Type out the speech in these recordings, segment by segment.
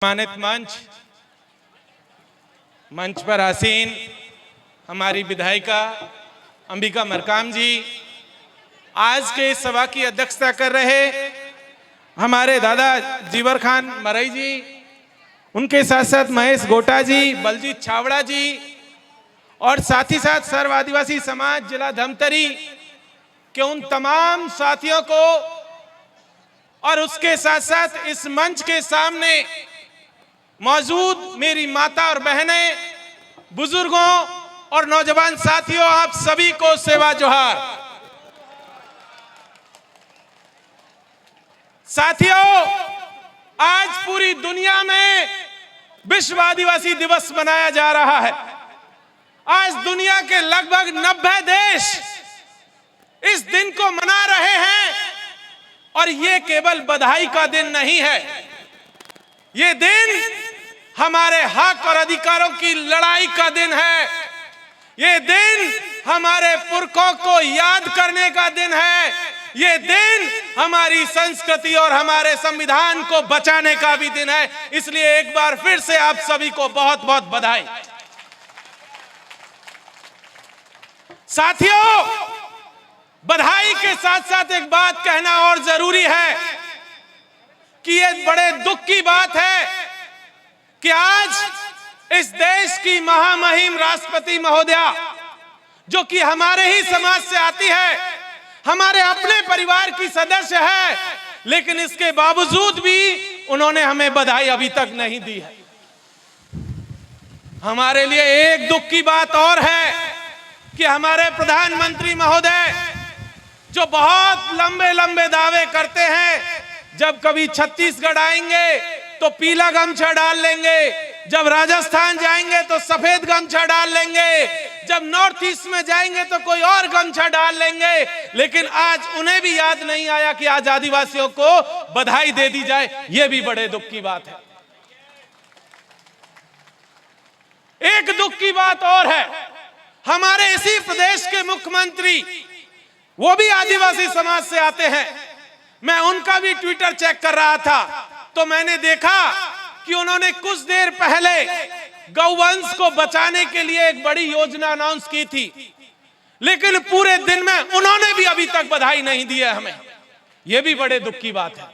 सम्मानित मंच पर आसीन हमारी विधायिका अंबिका मरकाम जी, आज के इस सभा की अध्यक्षता कर रहे हमारे दादा जीवर खान मरई जी, उनके साथ साथ महेश गोटा जी, बलजीत छावड़ा जी और साथ ही साथ सर्व आदिवासी समाज जिला धमतरी के उन तमाम साथियों को और उसके साथ साथ इस मंच के सामने मौजूद मेरी माता और बहनें, बुजुर्गों और नौजवान साथियों, आप सभी को सेवा जोहार। साथियों, आज पूरी दुनिया में विश्व आदिवासी दिवस मनाया जा रहा है। आज दुनिया के लगभग 90 देश इस दिन को मना रहे हैं और ये केवल बधाई का दिन नहीं है, ये दिन हमारे हक और अधिकारों की लड़ाई का दिन है। ये दिन हमारे पुरखों को याद करने का दिन है। ये दिन हमारी संस्कृति और हमारे संविधान को बचाने का भी दिन है। इसलिए एक बार फिर से आप सभी को बहुत बहुत बधाई। साथियों, बधाई के साथ साथ एक बात कहना और जरूरी है कि ये बड़े दुख की बात है कि आज इस देश की महामहिम राष्ट्रपति महोदया, जो कि हमारे ही समाज से आती है, हमारे अपने परिवार की सदस्य है, लेकिन इसके बावजूद भी उन्होंने हमें बधाई अभी तक नहीं दी है। हमारे लिए एक दुख की बात और है कि हमारे प्रधानमंत्री महोदय, जो बहुत लंबे लंबे दावे करते हैं, जब कभी छत्तीसगढ़ आएंगे तो पीला गमछा डाल लेंगे, जब राजस्थान जाएंगे तो सफेद गमछा डाल लेंगे, जब नॉर्थ ईस्ट में जाएंगे तो कोई और गमछा डाल लेंगे, लेकिन आज उन्हें भी याद नहीं आया कि आज आदिवासियों को बधाई दे दी जाए। यह भी बड़े दुख की बात है। एक दुख की बात और है, हमारे इसी प्रदेश के मुख्यमंत्री, वो भी आदिवासी समाज से आते हैं। मैं उनका भी ट्विटर चेक कर रहा था तो मैंने देखा कि उन्होंने कुछ देर पहले गौवंश को बचाने के लिए एक बड़ी योजना अनाउंस की थी, लेकिन पूरे दिन में उन्होंने भी अभी तक बधाई नहीं दी है हमें। यह भी बड़े दुख की बात है।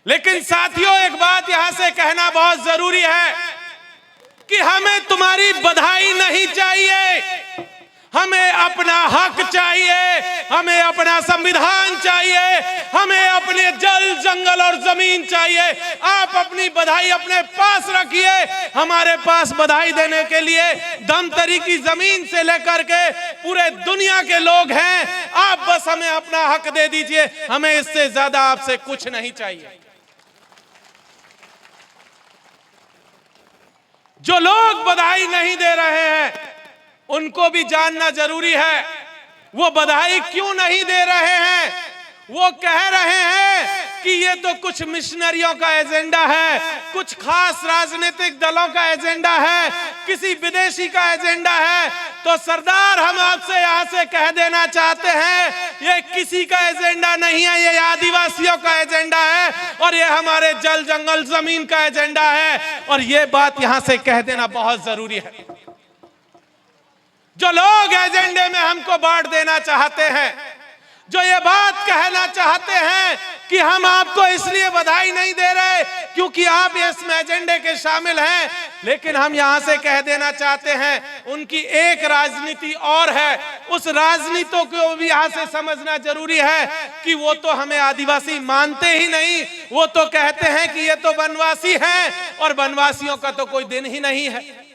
लेकिन साथियों, एक बात यहां से कहना बहुत जरूरी है कि हमें तुम्हारी बधाई नहीं चाहिए, हमें अपना हक चाहिए, हमें अपना संविधान चाहिए, हमें अपने जल जंगल और जमीन चाहिए। आप अपनी बधाई अपने पास रखिए। हमारे पास बधाई देने के लिए धमतरी की जमीन से लेकर के पूरे दुनिया के लोग हैं। आप बस हमें अपना हक दे दीजिए, हमें इससे ज्यादा आपसे कुछ नहीं चाहिए। जो लोग बधाई नहीं दे रहे हैं उनको भी जानना जरूरी है, वो बधाई क्यों नहीं दे रहे हैं। वो कह रहे हैं कि ये तो कुछ मिशनरियों का एजेंडा है, कुछ खास राजनीतिक दलों का एजेंडा है, किसी विदेशी का एजेंडा है। तो सरदार, हम आपसे यहां से कह देना चाहते हैं, ये किसी का एजेंडा नहीं है, ये आदिवासियों का एजेंडा है और ये हमारे जल जंगल जमीन का एजेंडा है। और ये बात यहां से कह देना बहुत जरूरी है। जो लोग एजेंडे में हमको बांट देना चाहते हैं, जो ये बात कहना चाहते हैं कि हम आपको इसलिए बधाई नहीं दे रहे क्योंकि आप इसमें एजेंडे के शामिल हैं, लेकिन हम यहां से कह देना चाहते हैं, उनकी एक राजनीति और है। उस राजनीति को भी यहां से समझना जरूरी है कि वो तो हमें आदिवासी मानते ही नहीं, वो तो कहते हैं कि ये तो वनवासी हैं और वनवासियों का तो कोई दिन ही नहीं है।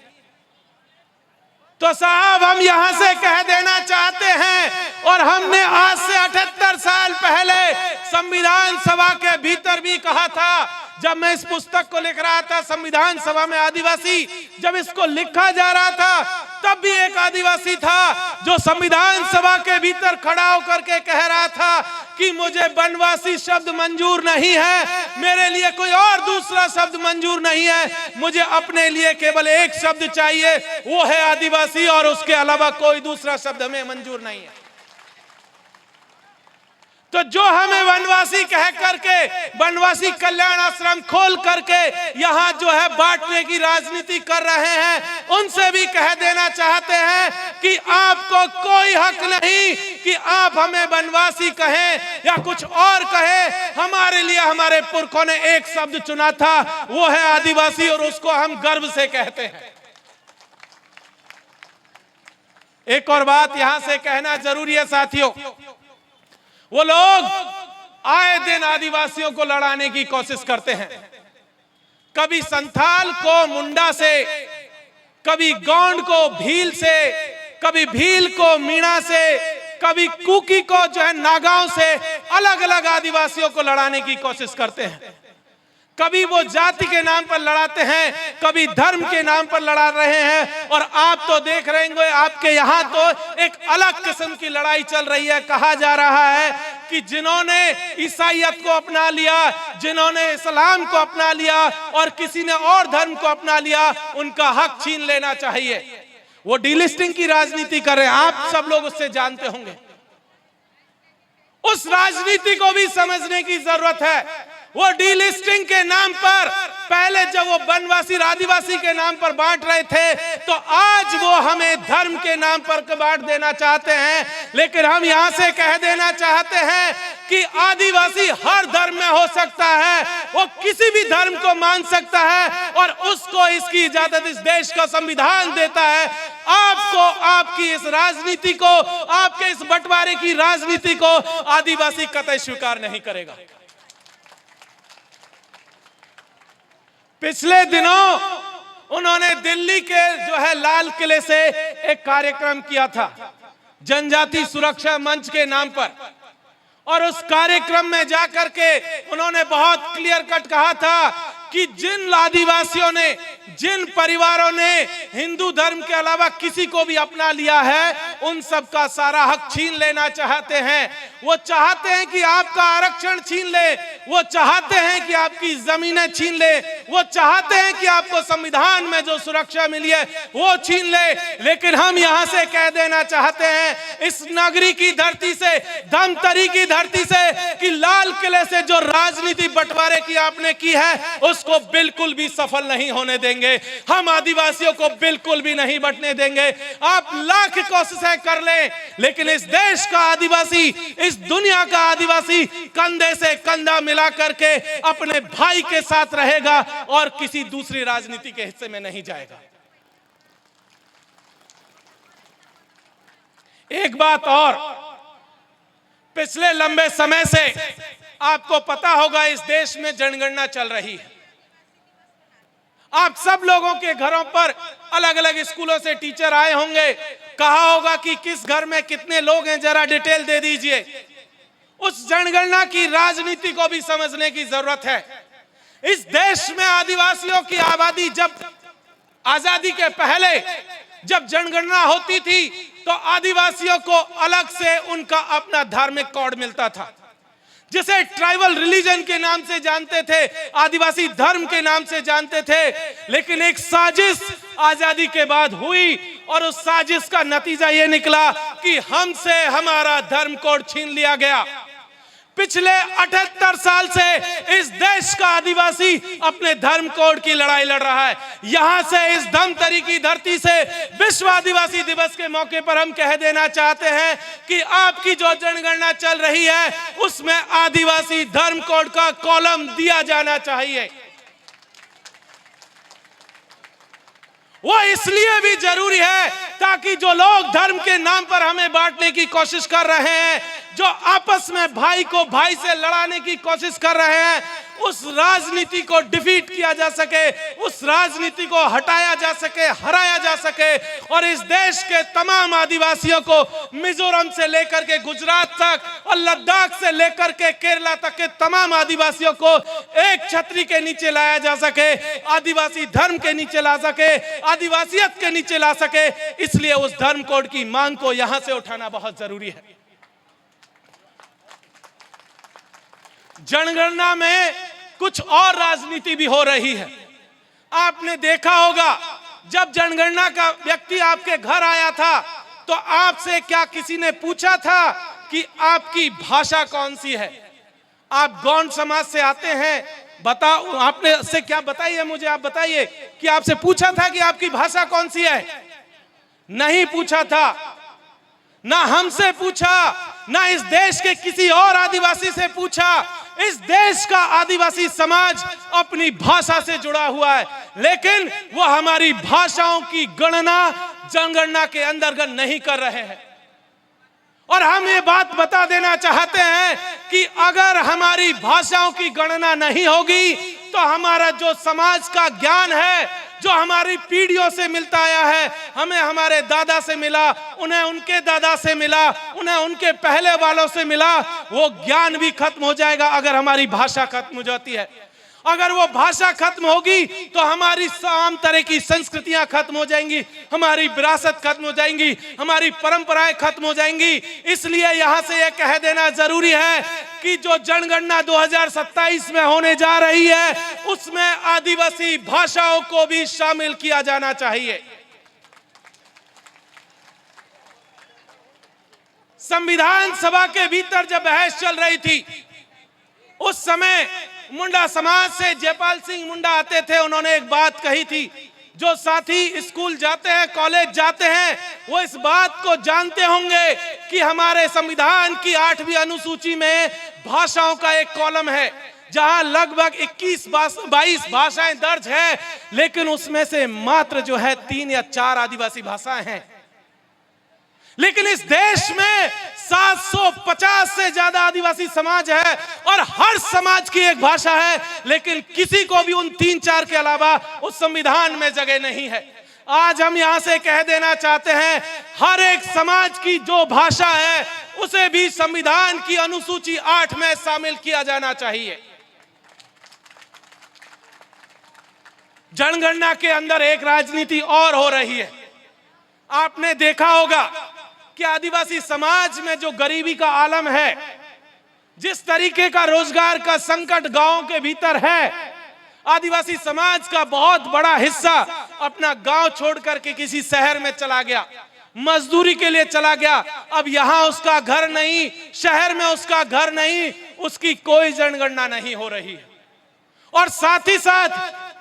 तो साहब, हम यहां से कह देना चाहते हैं, और हमने आज से 78 साल पहले संविधान सभा के भीतर भी कहा था, जब मैं इस पुस्तक को लिख रहा था संविधान सभा में आदिवासी, जब इसको लिखा जा रहा था तब भी एक आदिवासी था जो संविधान सभा के भीतर खड़ा होकर के कह रहा था कि मुझे वनवासी शब्द मंजूर नहीं है, मेरे लिए कोई और दूसरा शब्द मंजूर नहीं है, मुझे अपने लिए केवल एक शब्द चाहिए, वो है आदिवासी, और उसके अलावा कोई दूसरा शब्द हमें मंजूर नहीं है। तो जो हमें वनवासी कह करके वनवासी कल्याण आश्रम खोल करके यहाँ जो है बांटने की राजनीति कर रहे हैं, उनसे भी कह देना चाहते हैं कि आपको कोई हक नहीं कि आप हमें वनवासी कहें या कुछ और कहें। हमारे लिए हमारे पुरखों ने एक शब्द चुना था, वो है आदिवासी, और उसको हम गर्व से कहते हैं। एक और बात यहां से कहना जरूरी है साथियों, वो लोग आए दिन आदिवासियों को लड़ाने की कोशिश करते हैं। कभी संथाल को मुंडा से, कभी गौंड को भील से, कभी भील को मीणा से, कभी कुकी को जो है नागांव से, अलग अलग आदिवासियों को लड़ाने की कोशिश करते हैं। कभी वो जाति के नाम पर लड़ाते हैं, कभी धर्म के नाम पर लड़ा रहे हैं। और आप तो देख रहे होंगे, आपके यहाँ तो एक अलग किस्म की लड़ाई चल रही है। कहा जा रहा है कि जिन्होंने ईसाईयत को अपना लिया, जिन्होंने इस्लाम को अपना लिया और किसी ने और धर्म को अपना लिया, उनका हक छीन लेना चाहिए। वो डीलिस्टिंग की राजनीति कर रहे हैं, आप सब लोग उससे जानते होंगे। उस राजनीति को भी समझने की जरूरत है। वो डीलिस्टिंग के नाम पर पहले जब वो वनवासी आदिवासी के नाम पर बांट रहे थे, तो आज वो हमें धर्म के नाम पर बांट देना चाहते हैं। लेकिन हम यहां से कह देना चाहते हैं कि आदिवासी हर धर्म में हो सकता है, वो किसी भी धर्म को मान सकता है और उसको इसकी इजाजत इस देश का संविधान देता है। आपको आपकी इस राजनीति को, आपके इस बंटवारे की राजनीति को आदिवासी कतई स्वीकार नहीं करेगा। पिछले दिनों उन्होंने दिल्ली के जो है लाल किले से एक कार्यक्रम किया था जनजाति सुरक्षा मंच के नाम पर, और उस कार्यक्रम में जाकर के उन्होंने बहुत क्लियर कट कहा था कि जिन आदिवासियों ने, जिन परिवारों ने हिंदू धर्म के अलावा किसी को भी अपना लिया है, उन सब का सारा हक छीन लेना चाहते हैं। वो चाहते हैं कि आपका आरक्षण छीन ले, वो चाहते हैं कि आपकी जमीनें छीन ले, वो चाहते हैं कि आपको संविधान में जो सुरक्षा मिली है वो छीन ले। लेकिन हम यहां से कह देना चाहते हैं इस नगरी की धरती से, धमतरी की धरती से, कि लाल किले से जो राजनीति बंटवारे की आपने की है उसको बिल्कुल भी सफल नहीं होने देंगे। हम आदिवासियों को बिल्कुल भी नहीं बंटने देंगे। आप लाख कोशिशें कर लें, लेकिन इस देश का आदिवासी, इस दुनिया का आदिवासी कंधे से कंधा मिला करके अपने भाई के साथ रहेगा और किसी दूसरी राजनीति के हिस्से में नहीं जाएगा। एक बात और, पिछले लंबे समय से आपको पता होगा इस देश में जनगणना चल रही है। आप सब लोगों के घरों पर अलग अलग स्कूलों से टीचर आए होंगे, कहा होगा कि किस घर में कितने लोग हैं, जरा डिटेल दे दीजिए। उस जनगणना की राजनीति को भी समझने की जरूरत है। इस देश में आदिवासियों की आबादी, जब आजादी के पहले जब जनगणना होती थी तो आदिवासियों को अलग से उनका अपना धार्मिक कोड मिलता था, जिसे ट्राइबल रिलीजन के नाम से जानते थे, आदिवासी धर्म के नाम से जानते थे। लेकिन एक साजिश आजादी के बाद हुई और उस साजिश का नतीजा यह निकला कि हमसे हमारा धर्म कोड छीन लिया गया। पिछले 78 साल से इस देश का आदिवासी अपने धर्म कोड की लड़ाई लड़ रहा है। यहां से, इस धमतरी की धरती से, विश्व आदिवासी दिवस के मौके पर हम कह देना चाहते हैं कि आपकी जो जनगणना चल रही है उसमें आदिवासी धर्म कोड का कॉलम दिया जाना चाहिए। वो इसलिए भी जरूरी है ताकि जो लोग धर्म के नाम पर हमें बांटने की कोशिश कर रहे हैं, जो आपस में भाई को भाई से लड़ाने की कोशिश कर रहे हैं, उस राजनीति को डिफीट किया जा सके, उस राजनीति को हटाया जा सके, हराया जा सके और इस देश के तमाम आदिवासियों को मिजोरम से लेकर के गुजरात तक और लद्दाख से लेकर के केरला तक के तमाम आदिवासियों को एक छतरी के नीचे लाया जा सके, आदिवासी धर्म के नीचे ला सके, आदिवासियत के नीचे ला सके। इसलिए उस धर्म कोड की मांग को यहां से उठाना बहुत जरूरी है। जनगणना में कुछ और राजनीति भी हो रही है। आपने देखा होगा जब जनगणना का व्यक्ति आपके घर आया था तो आपसे क्या किसी ने पूछा था कि आपकी भाषा कौन सी है। आप गौंड समाज से आते हैं, बताओ आपने से क्या बताइए, मुझे आप बताइए कि आपसे पूछा था कि आपकी भाषा कौन सी है? नहीं पूछा था, ना हमसे पूछा, ना इस देश के किसी और आदिवासी से पूछा। इस देश का आदिवासी समाज अपनी भाषा से जुड़ा हुआ है, लेकिन वो हमारी भाषाओं की गणना जनगणना के अंतर्गत नहीं कर रहे हैं। और हम ये बात बता देना चाहते हैं कि अगर हमारी भाषाओं की गणना नहीं होगी तो हमारा जो समाज का ज्ञान है, जो हमारी पीढ़ियों से मिलता आया है, हमें हमारे दादा से मिला, उन्हें उनके दादा से मिला, उन्हें उनके पहले वालों से मिला, वो ज्ञान भी खत्म हो जाएगा अगर हमारी भाषा खत्म हो जाती है। अगर वो भाषा खत्म होगी तो हमारी तमाम तरह की संस्कृतियां खत्म हो जाएंगी, हमारी विरासत खत्म हो जाएंगी, हमारी परंपराएं खत्म हो जाएंगी। इसलिए यहां से यह कह देना जरूरी है कि जो जनगणना 2027 में होने जा रही है, उसमें आदिवासी भाषाओं को भी शामिल किया जाना चाहिए। संविधान सभा के भीतर जब बहस चल रही थी, उस समय मुंडा समाज से जयपाल सिंह मुंडा आते थे। उन्होंने एक बात कही थी, जो साथी स्कूल जाते हैं, कॉलेज जाते हैं, वो इस बात को जानते होंगे कि हमारे संविधान की 8वीं अनुसूची में भाषाओं का एक कॉलम है जहां लगभग 21-22 भाषाएं दर्ज है, लेकिन उसमें से मात्र जो है 3 या 4 आदिवासी भाषाएं हैं। लेकिन इस देश में 750 से ज्यादा आदिवासी समाज है और हर समाज की एक भाषा है, लेकिन किसी को भी उन 3-4 के अलावा उस संविधान में जगह नहीं है। आज हम यहां से कह देना चाहते हैं, हर एक समाज की जो भाषा है उसे भी संविधान की अनुसूची 8 में शामिल किया जाना चाहिए। जनगणना के अंदर एक राजनीति और हो रही है। आपने देखा होगा कि आदिवासी समाज में जो गरीबी का आलम है, जिस तरीके का रोजगार का संकट गांवों के भीतर है, आदिवासी समाज का बहुत बड़ा हिस्सा अपना गांव छोड़ करके किसी शहर में चला गया, मजदूरी के लिए चला गया। अब यहां उसका घर नहीं, शहर में उसका घर नहीं, उसकी कोई जनगणना नहीं हो रही है। और साथ ही साथ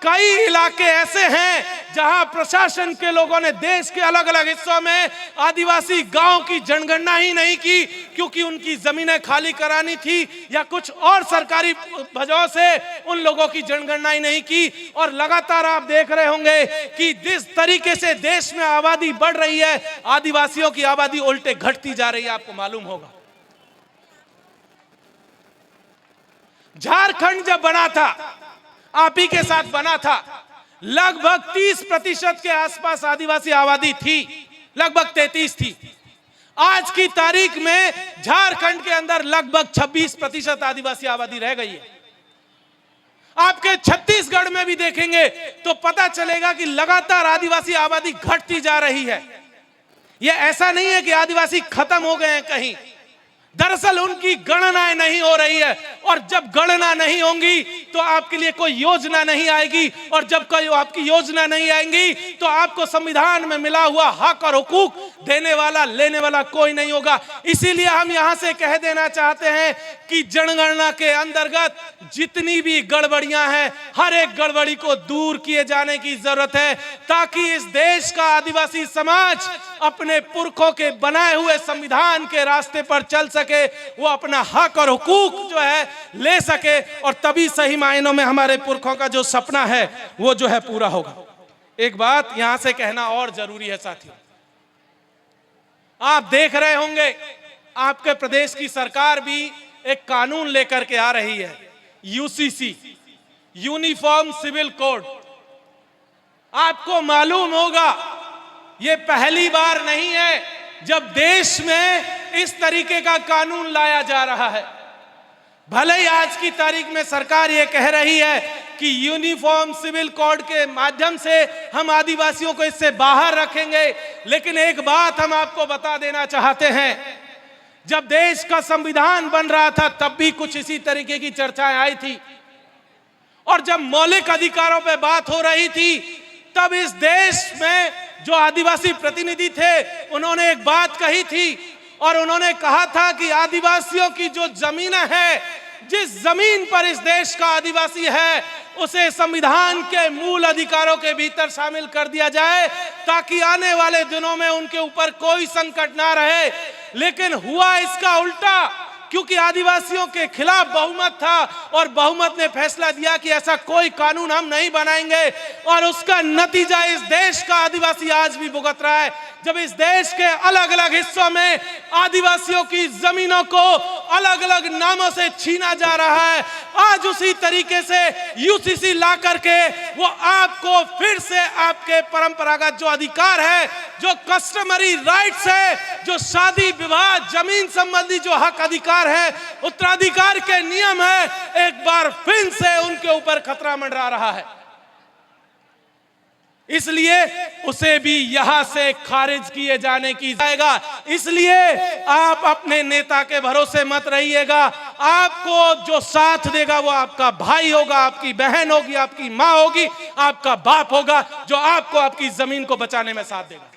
कई इलाके ऐसे हैं जहां प्रशासन के लोगों ने देश के अलग अलग हिस्सों में आदिवासी गांव की जनगणना ही नहीं की, क्योंकि उनकी जमीनें खाली करानी थी या कुछ और सरकारी वजहों से उन लोगों की जनगणना ही नहीं की। और लगातार आप देख रहे होंगे कि जिस तरीके से देश में आबादी बढ़ रही है, आदिवासियों की आबादी उल्टे घटती जा रही है। आपको मालूम होगा, झारखंड जब बना था, आप ही के साथ बना था, लगभग 30% के आसपास आदिवासी आबादी थी, लगभग 33 थी। आज की तारीख में झारखंड के अंदर लगभग 26% आदिवासी आबादी रह गई है। आपके छत्तीसगढ़ में भी देखेंगे तो पता चलेगा कि लगातार आदिवासी आबादी घटती जा रही है। यह ऐसा नहीं है कि आदिवासी खत्म हो गए हैं कहीं, दरअसल उनकी गणनाएं नहीं हो रही है। और जब गणना नहीं होंगी तो आपके लिए कोई योजना नहीं आएगी, और जब कोई आपकी योजना नहीं आएगी तो आपको संविधान में मिला हुआ हक और हुकूक देने वाला, लेने वाला कोई नहीं होगा। इसीलिए हम यहां से कह देना चाहते हैं कि जनगणना के अंतर्गत जितनी भी गड़बड़ियां हैं, हर एक गड़बड़ी को दूर किए जाने की जरूरत है, ताकि इस देश का आदिवासी समाज अपने पुरखों के बनाए हुए संविधान के रास्ते पर चल सके, वो अपना हक और हुकूक जो है ले सके, और तभी सही मायनों में हमारे पुरखों का जो सपना है वो जो है पूरा होगा। एक बात यहां से कहना और जरूरी है साथियों, आप देख रहे होंगे आपके प्रदेश की सरकार भी एक कानून लेकर के आ रही है, यूसीसी, यूनिफॉर्म सिविल कोड। आपको मालूम होगा ये पहली बार नहीं है जब देश में इस तरीके का कानून लाया जा रहा है। भले ही आज की तारीख में सरकार ये कह रही है कि यूनिफॉर्म सिविल कोड के माध्यम से हम आदिवासियों को इससे बाहर रखेंगे, लेकिन एक बात हम आपको बता देना चाहते हैं, जब देश का संविधान बन रहा था तब भी कुछ इसी तरीके की चर्चाएं आई थी, और जब मौलिक अधिकारों पे बात हो रही थी तब इस देश में जो आदिवासी प्रतिनिधि थे उन्होंने एक बात कही थी, और उन्होंने कहा था कि आदिवासियों की जो जमीनें हैं, जिस जमीन पर इस देश का आदिवासी है, उसे संविधान के मूल अधिकारों के भीतर शामिल कर दिया जाए ताकि आने वाले दिनों में उनके ऊपर कोई संकट ना रहे। लेकिन हुआ इसका उल्टा, क्योंकि आदिवासियों के खिलाफ बहुमत था और बहुमत ने फैसला दिया कि ऐसा कोई कानून हम नहीं बनाएंगे, और उसका नतीजा इस देश का आदिवासी आज भी भुगत रहा है। जब इस देश के अलग अलग हिस्सों में आदिवासियों की जमीनों को अलग अलग नामों से छीना जा रहा है, आज उसी तरीके से यूसीसी ला करके वो आपको फिर से आपके परंपरागत जो अधिकार है, जो कस्टमरी राइट्स है, जो शादी विवाह जमीन संबंधी जो हक अधिकार है, उत्तराधिकार के नियम है, एक बार फिर से उनके ऊपर खतरा मंडरा रहा है। इसलिए उसे भी यहां से खारिज किए जाने की जाएगा। इसलिए आप अपने नेता के भरोसे मत रहिएगा। आपको जो साथ देगा वो आपका भाई होगा, आपकी बहन होगी, आपकी मां होगी, आपका बाप होगा, जो आपको आपकी जमीन को बचाने में साथ देगा।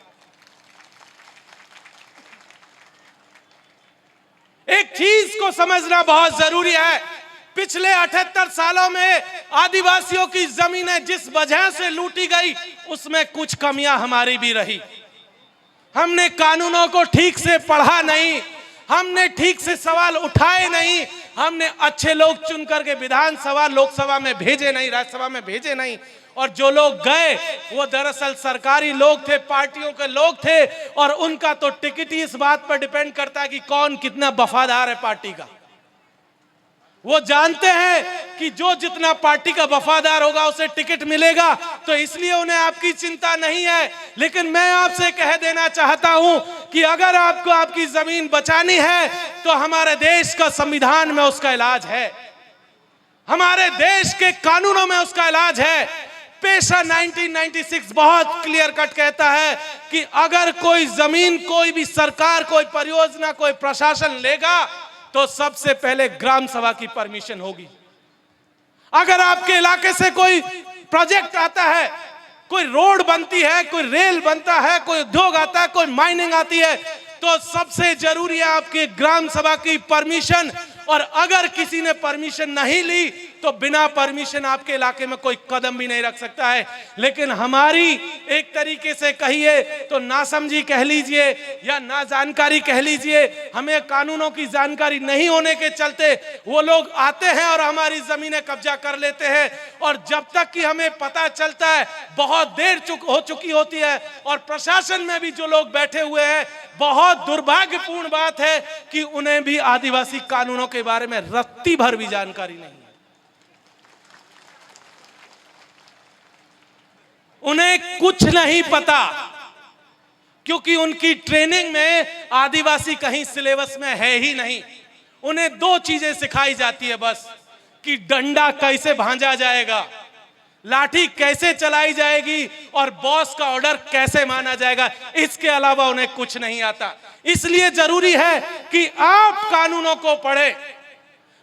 एक चीज को समझना बहुत जरूरी है, पिछले 78 सालों में आदिवासियों की जमीनें जिस वजह से लूटी गई, उसमें कुछ कमियां हमारी भी रही। हमने कानूनों को ठीक से पढ़ा नहीं, हमने ठीक से सवाल उठाए नहीं, हमने अच्छे लोग चुन करके विधानसभा लोकसभा में भेजे नहीं, राज्यसभा में भेजे नहीं, और जो लोग गए वो दरअसल सरकारी लोग थे, पार्टियों के लोग थे, और उनका तो टिकट ही इस बात पर डिपेंड करता है कि कौन कितना वफादार है पार्टी का। वो जानते हैं कि जो जितना पार्टी का वफादार होगा उसे टिकट मिलेगा, तो इसलिए उन्हें आपकी चिंता नहीं है। लेकिन मैं आपसे कह देना चाहता हूं कि अगर आपको आपकी जमीन बचानी है तो हमारे देश का संविधान में उसका इलाज है, हमारे देश के कानूनों में उसका इलाज है। पेशा 1996 बहुत क्लियर कट कहता है कि अगर कोई जमीन, कोई भी सरकार, कोई परियोजना, कोई प्रशासन लेगा तो सबसे पहले ग्राम सभा की परमिशन होगी। अगर आपके इलाके से कोई प्रोजेक्ट आता है, कोई रोड बनती है, कोई रेल बनता है, कोई उद्योग आता है, कोई माइनिंग आती है, तो सबसे जरूरी है आपके ग्राम सभा की परमिशन। और अगर किसी ने परमिशन नहीं ली तो बिना परमिशन आपके इलाके में कोई कदम भी नहीं रख सकता है। लेकिन हमारी एक तरीके से कहिए तो नासमझी कह लीजिए या ना जानकारी कह लीजिए, हमें कानूनों की जानकारी नहीं होने के चलते वो लोग आते हैं और हमारी जमीनें कब्जा कर लेते हैं, और जब तक कि हमें पता चलता है बहुत देर हो चुकी होती है। और प्रशासन में भी जो लोग बैठे हुए हैं, बहुत दुर्भाग्यपूर्ण बात है कि उन्हें भी आदिवासी कानूनों के बारे में रत्ती भर भी जानकारी नहीं है। उन्हें कुछ नहीं पता, क्योंकि उनकी ट्रेनिंग में आदिवासी कहीं सिलेबस में है ही नहीं। उन्हें दो चीजें सिखाई जाती है बस, कि डंडा कैसे भांजा जाएगा, लाठी कैसे चलाई जाएगी, और बॉस का ऑर्डर कैसे माना जाएगा। इसके अलावा उन्हें कुछ नहीं आता। इसलिए जरूरी है कि आप कानूनों को पढ़े,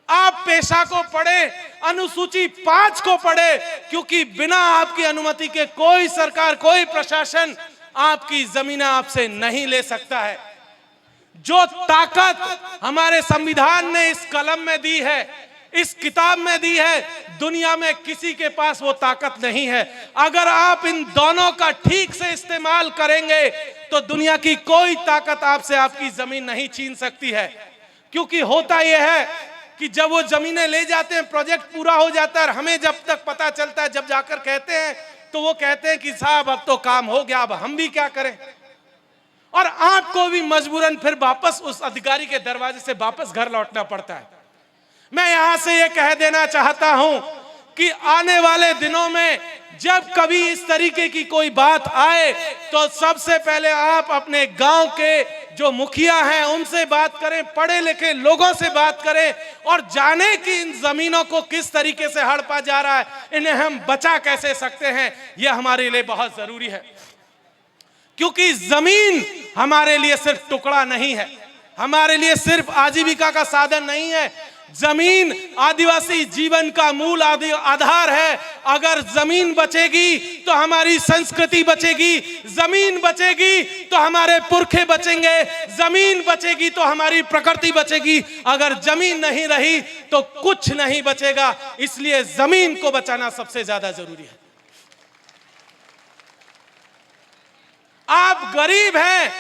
आप पेशा को पढ़े, अनुसूची 5 को पढ़े, क्योंकि बिना आपकी अनुमति के कोई सरकार, कोई प्रशासन आपकी जमीनें आपसे नहीं ले सकता है। जो ताकत हमारे संविधान ने इस कलम में दी है, इस किताब में दी है, दुनिया में किसी के पास वो ताकत नहीं है। अगर आप इन दोनों का ठीक से इस्तेमाल करेंगे तो दुनिया की कोई ताकत आपसे आपकी जमीन नहीं छीन सकती है। क्योंकि होता यह है कि जब वो जमीनें ले जाते हैं, प्रोजेक्ट पूरा हो जाता है, हमें जब तक पता चलता है, जब जाकर कहते हैं तो वो कहते हैं कि साहब अब तो काम हो गया, अब हम भी क्या करें। और आपको भी मजबूरन फिर वापस उस अधिकारी के दरवाजे से वापस घर लौटना पड़ता है। मैं यहां से ये कह देना चाहता हूं कि आने वाले दिनों में जब कभी इस तरीके की कोई बात आए तो सबसे पहले आप अपने गांव के जो मुखिया हैं उनसे बात करें, पढ़े लिखे लोगों से बात करें, और जाने कि इन जमीनों को किस तरीके से हड़पा जा रहा है, इन्हें हम बचा कैसे सकते हैं। यह हमारे लिए बहुत जरूरी है, क्योंकि जमीन हमारे लिए सिर्फ टुकड़ा नहीं है, हमारे लिए सिर्फ आजीविका का साधन नहीं है। जमीन आदिवासी जीवन का मूल आधार है। अगर जमीन बचेगी तो हमारी संस्कृति बचेगी, जमीन बचेगी तो हमारे पुरखे बचेंगे, जमीन बचेगी तो हमारी प्रकृति बचेगी। अगर जमीन नहीं रही तो कुछ नहीं बचेगा। इसलिए जमीन को बचाना सबसे ज्यादा जरूरी है। आप गरीब हैं,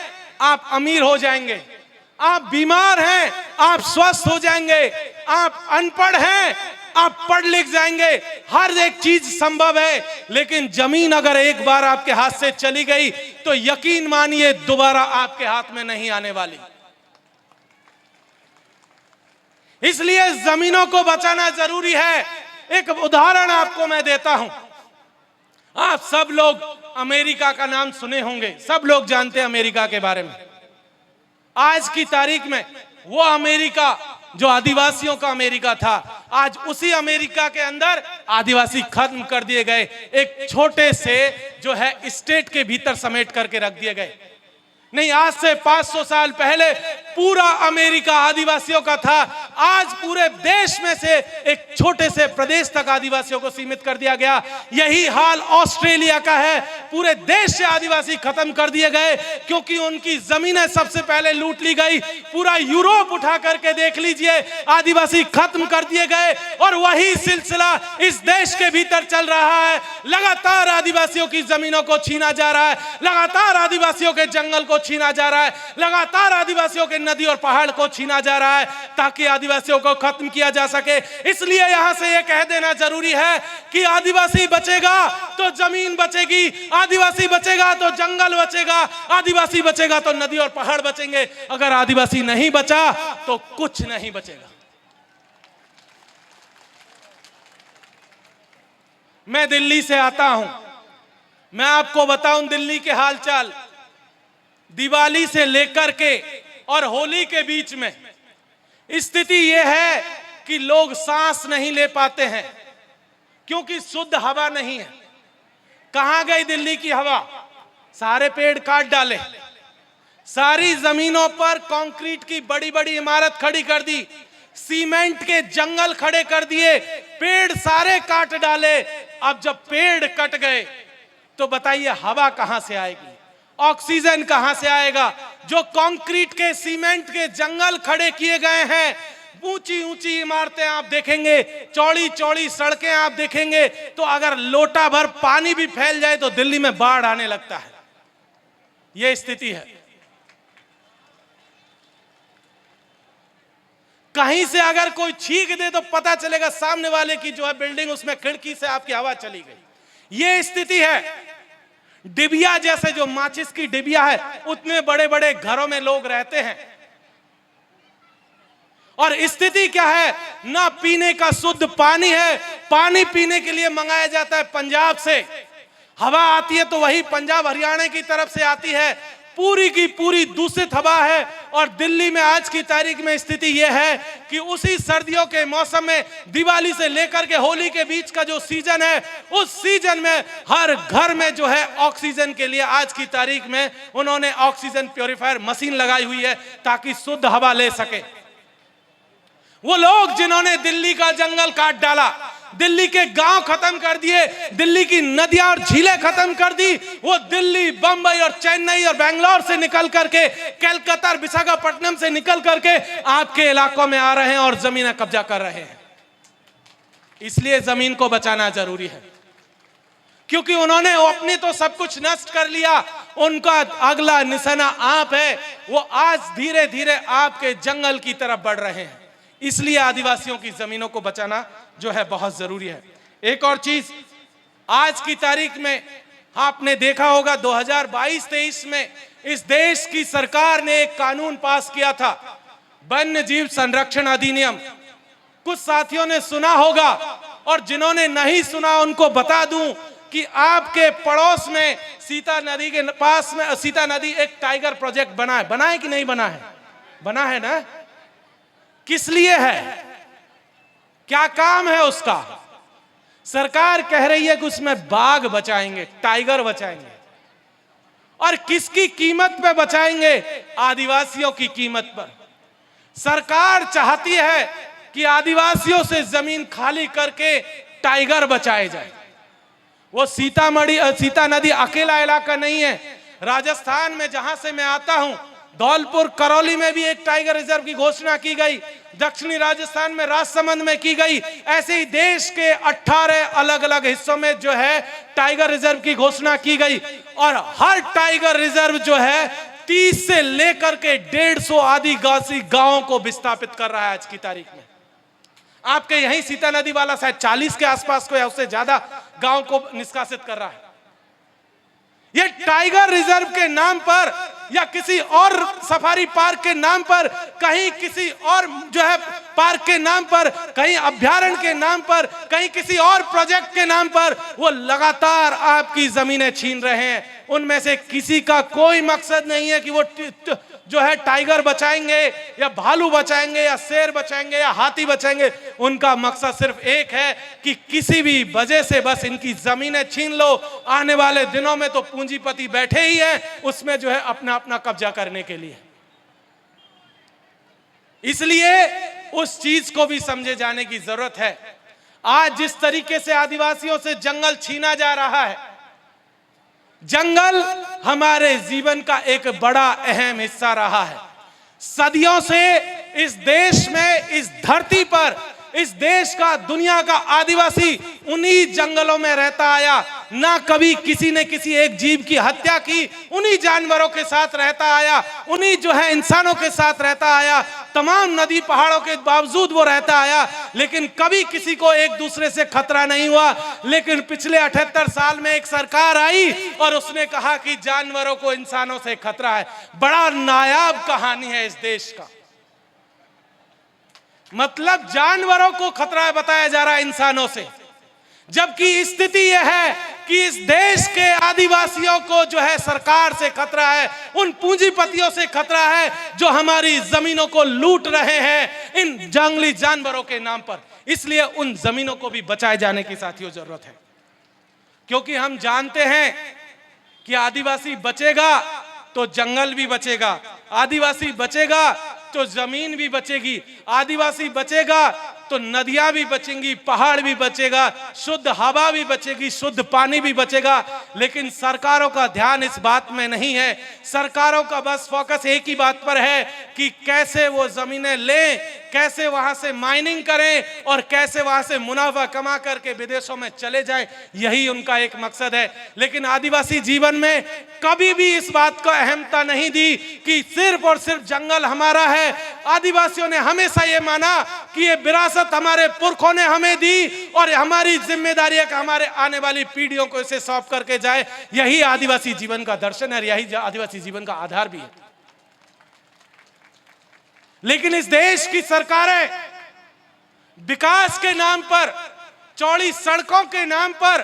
आप अमीर हो जाएंगे। आप बीमार हैं, आप स्वस्थ हो जाएंगे। आप अनपढ़ हैं, आप पढ़ लिख जाएंगे। हर एक चीज संभव है। लेकिन जमीन अगर एक बार आपके हाथ से चली गई तो यकीन मानिए दोबारा आपके हाथ में नहीं आने वाली। इसलिए जमीनों को बचाना जरूरी है। एक उदाहरण आपको मैं देता हूं। आप सब लोग अमेरिका का नाम सुने होंगे, सब लोग जानते हैं अमेरिका के बारे में। आज की तारीख में वो अमेरिका जो आदिवासियों का अमेरिका था, आज उसी अमेरिका के अंदर आदिवासी खत्म कर दिए गए। एक छोटे से जो है स्टेट के भीतर समेट करके रख दिए गए। नहीं, आज से 500 साल पहले पूरा अमेरिका आदिवासियों का था। आज पूरे देश में से एक छोटे से प्रदेश तक आदिवासियों को सीमित कर दिया गया। यही हाल ऑस्ट्रेलिया का है। पूरे देश से आदिवासी खत्म कर दिए गए क्योंकि उनकी जमीनें सबसे पहले लूट ली गई। पूरा यूरोप उठा करके देख लीजिए, आदिवासी खत्म कर दिए गए। और वही सिलसिला इस देश के भीतर चल रहा है। लगातार आदिवासियों की जमीनों को छीना जा रहा है, लगातार आदिवासियों के जंगल को छीना जा रहा है, लगातार आदिवासियों के नदी और पहाड़ को छीना जा रहा है ताकि आदिवासियों को खत्म किया जा सके। इसलिए यहां से यह कह देना जरूरी है कि आदिवासी बचेगा तो जमीन बचेगी, आदिवासी बचेगा तो जंगल बचेगा, आदिवासी बचेगा तो नदी और पहाड़ बचेंगे। अगर आदिवासी नहीं बचा तो कुछ नहीं बचेगा। मैं दिल्ली से आता हूं, मैं आपको बताऊं दिल्ली के हालचाल। दिवाली से लेकर के और होली के बीच में स्थिति यह है कि लोग सांस नहीं ले पाते हैं क्योंकि शुद्ध हवा नहीं है। कहां गई दिल्ली की हवा? सारे पेड़ काट डाले, सारी जमीनों पर कंक्रीट की बड़ी बड़ी इमारत खड़ी कर दी, सीमेंट के जंगल खड़े कर दिए, पेड़ सारे काट डाले। अब जब पेड़ कट गए तो बताइए हवा कहां से आएगी, ऑक्सीजन कहां से आएगा? जो कंक्रीट के सीमेंट के जंगल खड़े किए गए हैं, ऊंची ऊंची इमारतें आप देखेंगे, चौड़ी चौड़ी सड़कें आप देखेंगे, तो अगर लोटा भर पानी भी फैल जाए तो दिल्ली में बाढ़ आने लगता है। यह स्थिति है। कहीं से अगर कोई छींक दे तो पता चलेगा सामने वाले की जो है बिल्डिंग, उसमें खिड़की से आपकी हवा चली गई। यह स्थिति है। डिबिया जैसे जो माचिस की डिबिया है, उतने बड़े बड़े घरों में लोग रहते हैं। और स्थिति क्या है? ना पीने का शुद्ध पानी है, पानी पीने के लिए मंगाया जाता है पंजाब से। हवा आती है तो वही पंजाब हरियाणा की तरफ से आती है, पूरी की पूरी दूषित हवा है। और दिल्ली में आज की तारीख में स्थिति यह है कि उसी सर्दियों के मौसम में दिवाली से लेकर के होली के बीच का जो सीजन है, उस सीजन में हर घर में जो है ऑक्सीजन के लिए आज की तारीख में उन्होंने ऑक्सीजन प्योरीफायर मशीन लगाई हुई है ताकि शुद्ध हवा ले सके। वो लोग जिन्होंने दिल्ली का जंगल काट डाला, दिल्ली के गांव खत्म कर दिए, दिल्ली की नदियां और झीलें खत्म कर दी, वो दिल्ली, बंबई और चेन्नई और बेंगलोर से निकल करके, कलकत्ता और विशाखापट्टनम से निकल करके आपके इलाकों में आ रहे हैं और जमीनें कब्जा कर रहे हैं। इसलिए जमीन को बचाना जरूरी है क्योंकि उन्होंने अपने तो सब कुछ नष्ट कर लिया। उनका अगला निशाना आप है। वो आज धीरे धीरे आपके जंगल की तरफ बढ़ रहे हैं। इसलिए आदिवासियों की जमीनों को बचाना जो है बहुत जरूरी है। एक और चीज, आज की तारीख में आपने देखा होगा 2022-23 में इस देश की सरकार ने एक कानून पास किया था, वन्य जीव संरक्षण अधिनियम। कुछ साथियों ने सुना होगा और जिन्होंने नहीं सुना उनको बता दूं कि आपके पड़ोस में सीता नदी के पास में सीता नदी एक टाइगर प्रोजेक्ट बना है। बना है कि नहीं बना है? बना है ना? किस लिए है? क्या काम है उसका? सरकार कह रही है कि उसमें बाघ बचाएंगे, टाइगर बचाएंगे। और किसकी कीमत पे बचाएंगे? आदिवासियों की कीमत पर। सरकार चाहती है कि आदिवासियों से जमीन खाली करके टाइगर बचाए जाए। वो सीता नदी अकेला इलाका नहीं है। राजस्थान में जहां से मैं आता हूं, धौलपुर करौली में भी एक टाइगर रिजर्व की घोषणा की गई, दक्षिणी राजस्थान में राजसमंद में की गई। ऐसे ही देश के 18 अलग अलग हिस्सों में जो है टाइगर रिजर्व की घोषणा की गई। और हर टाइगर रिजर्व जो है 30 से लेकर के 150 आदिवासी गांवों को विस्थापित कर रहा है आज की तारीख में। आपके यहीं सीता नदी वाला शायद 40 के आसपास को या उससे ज्यादा गांव को निष्कासित कर रहा है। ये टाइगर रिजर्व के नाम पर या किसी और सफारी पार्क के नाम पर, कहीं किसी और जो है पार्क के नाम पर, कहीं अभ्यारण्य के नाम पर, कहीं किसी और प्रोजेक्ट के नाम पर वो लगातार आपकी जमीनें छीन रहे हैं। उनमें से किसी का कोई मकसद नहीं है कि वो जो है टाइगर बचाएंगे या भालू बचाएंगे या शेर बचाएंगे या हाथी बचाएंगे। उनका मकसद सिर्फ एक है कि किसी भी वजह से बस इनकी जमीनें छीन लो। आने वाले दिनों में तो पूंजीपति बैठे ही हैं उसमें जो है अपना अपना कब्जा करने के लिए। इसलिए उस चीज को भी समझे जाने की जरूरत है। आज जिस तरीके से आदिवासियों से जंगल छीना जा रहा है, जंगल हमारे जीवन का एक बड़ा अहम हिस्सा रहा है। सदियों से इस देश में, इस धरती पर, इस देश का, दुनिया का आदिवासी उन्हीं जंगलों में रहता आया। ना कभी किसी ने किसी एक जीव की हत्या की, उन्हीं जानवरों के साथ रहता आया, उन्हीं जो है इंसानों के साथ रहता आया। तमाम नदी पहाड़ों के बावजूद वो रहता आया, लेकिन कभी किसी को एक दूसरे से खतरा नहीं हुआ। लेकिन पिछले 78 साल में एक सरकार आई और उसने कहा कि जानवरों को इंसानों से खतरा है। बड़ा नायाब कहानी है इस देश का। मतलब जानवरों को खतरा बताया जा रहा है इंसानों से, जबकि स्थिति यह है कि इस देश के आदिवासियों को जो है सरकार से खतरा है, उन पूंजीपतियों से खतरा है जो हमारी जमीनों को लूट रहे हैं इन जंगली जानवरों के नाम पर। इसलिए उन जमीनों को भी बचाए जाने की साथियों जरूरत है, क्योंकि हम जानते हैं कि आदिवासी बचेगा तो जंगल भी बचेगा, आदिवासी बचेगा तो जमीन भी बचेगी, आदिवासी बचेगा तो नदियां भी बचेंगी, पहाड़ भी बचेगा, शुद्ध हवा भी बचेगी, शुद्ध पानी भी बचेगा। लेकिन सरकारों का ध्यान इस बात में नहीं है। सरकारों का बस फोकस एक ही बात पर है कि कैसे वो जमीनें लें, कैसे वहां से माइनिंग करें और कैसे वहां से मुनाफा कमा करके विदेशों में चले जाएं। यही उनका एक मकसद है। लेकिन आदिवासी जीवन में कभी भी इस बात को अहमता नहीं दी कि सिर्फ और सिर्फ जंगल हमारा है। आदिवासियों ने हमेशा ये माना कि ये विरासत हमारे पुरखों ने हमें दी और हमारी जिम्मेदारी है कि हमारे आने वाली पीढ़ियों को इसे सौंप करके जाए। यही आदिवासी जीवन का दर्शन है, यही आदिवासी जीवन का आधार भी है। लेकिन इस देश की सरकारें विकास के नाम पर, चौड़ी सड़कों के नाम पर,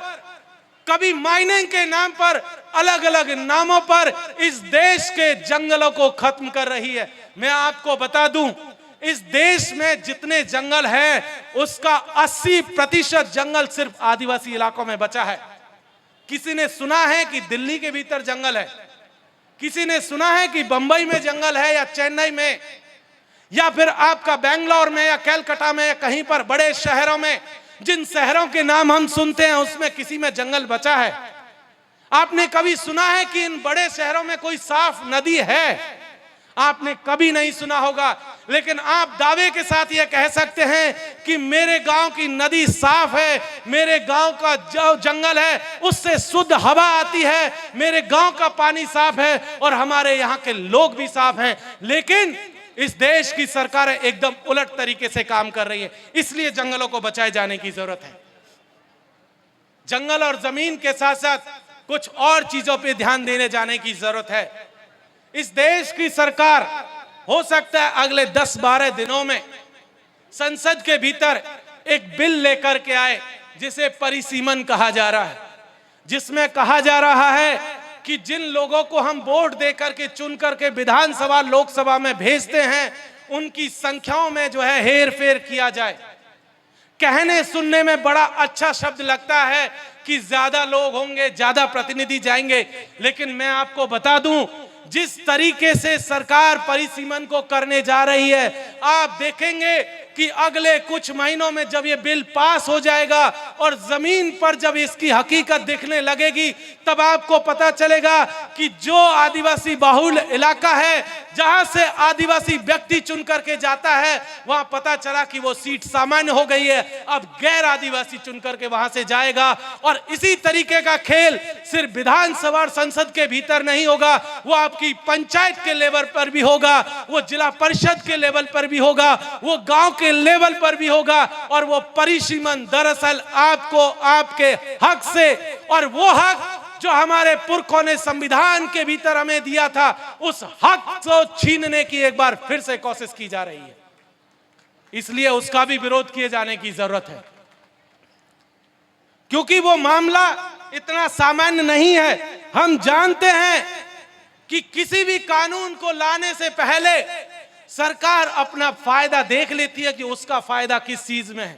कभी माइनिंग के नाम पर, अलग अलग नामों पर इस देश के जंगलों को खत्म कर रही है। मैं आपको बता दूं, इस देश में जितने जंगल हैं उसका 80% जंगल सिर्फ आदिवासी इलाकों में बचा है। किसी ने सुना है कि दिल्ली के भीतर जंगल है? किसी ने सुना है कि बंबई में जंगल है या चेन्नई में या फिर आपका बेंगलोर में या कलकत्ता में या कहीं पर बड़े शहरों में? जिन शहरों के नाम हम सुनते हैं उसमें किसी में जंगल बचा है? आपने कभी सुना है कि इन बड़े शहरों में कोई साफ नदी है? आपने कभी नहीं सुना होगा। लेकिन आप दावे के साथ यह कह सकते हैं कि मेरे गांव की नदी साफ है, मेरे गांव का जो जंगल है उससे शुद्ध हवा आती है, मेरे गांव का पानी साफ है और हमारे यहाँ के लोग भी साफ हैं। लेकिन इस देश की सरकारें एकदम उलट तरीके से काम कर रही है। इसलिए जंगलों को बचाए जाने की जरूरत है। जंगल और जमीन के साथ साथ कुछ और चीजों पे ध्यान देने जाने की जरूरत है। इस देश की सरकार हो सकता है अगले 10-12 दिनों में संसद के भीतर एक बिल लेकर के आए जिसे परिसीमन कहा जा रहा है, जिसमें कहा जा रहा है कि जिन लोगों को हम वोट दे करके चुन करके विधानसभा लोकसभा में भेजते हैं उनकी संख्याओं में जो है हेर फेर किया जाए। कहने सुनने में बड़ा अच्छा शब्द लगता है कि ज्यादा लोग होंगे, ज्यादा प्रतिनिधि जाएंगे, लेकिन मैं आपको बता दूं जिस तरीके से सरकार परिसीमन को करने जा रही है, आप देखेंगे कि अगले कुछ महीनों में जब ये बिल पास हो जाएगा और जमीन पर जब इसकी हकीकत दिखने लगेगी, तब आपको पता चलेगा कि जो आदिवासी बहुल इलाका है, जहां से आदिवासी व्यक्ति चुन करके जाता है, वहां पता चला कि वो सीट सामान्य हो गई है, अब गैर आदिवासी चुन करके वहां से जाएगा। और इसी तरीके का खेल सिर्फ विधानसभा और संसद के भीतर नहीं होगा, वो आपकी पंचायत के लेवल पर भी होगा, वो जिला परिषद के लेवल पर भी होगा, वो गांव के लेवल पर भी होगा। और वो परिसीमन दरअसल आपको आपके हक से, और वो हक जो हमारे पुरखों ने संविधान के भीतर हमें दिया था, उस हक को छीनने की एक बार फिर से कोशिश की जा रही है। इसलिए उसका भी विरोध किए जाने की जरूरत है, क्योंकि वो मामला इतना सामान्य नहीं है। हम जानते हैं कि किसी भी कानून को लाने से पहले सरकार अपना फायदा देख लेती है कि उसका फायदा किस चीज में है।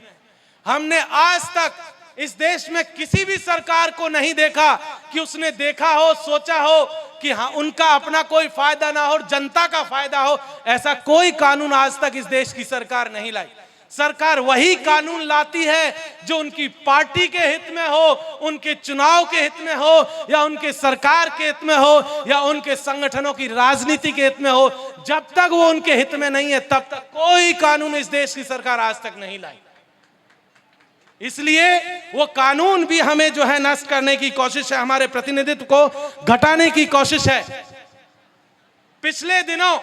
हमने आज तक इस देश में किसी भी सरकार को नहीं देखा कि उसने देखा हो, सोचा हो कि हाँ उनका अपना कोई फायदा ना हो और जनता का फायदा हो। ऐसा कोई कानून आज तक इस देश की सरकार नहीं लाई। सरकार वही कानून लाती है जो उनकी पार्टी के हित में हो, उनके चुनाव के हित में हो, या उनके सरकार के हित में हो, या उनके संगठनों की राजनीति के हित में हो। जब तक वो उनके हित में नहीं है, तब तक कोई कानून इस देश की सरकार आज तक नहीं लाई। इसलिए वो कानून भी हमें जो है नष्ट करने की कोशिश है, हमारे प्रतिनिधित्व को घटाने की कोशिश है। पिछले दिनों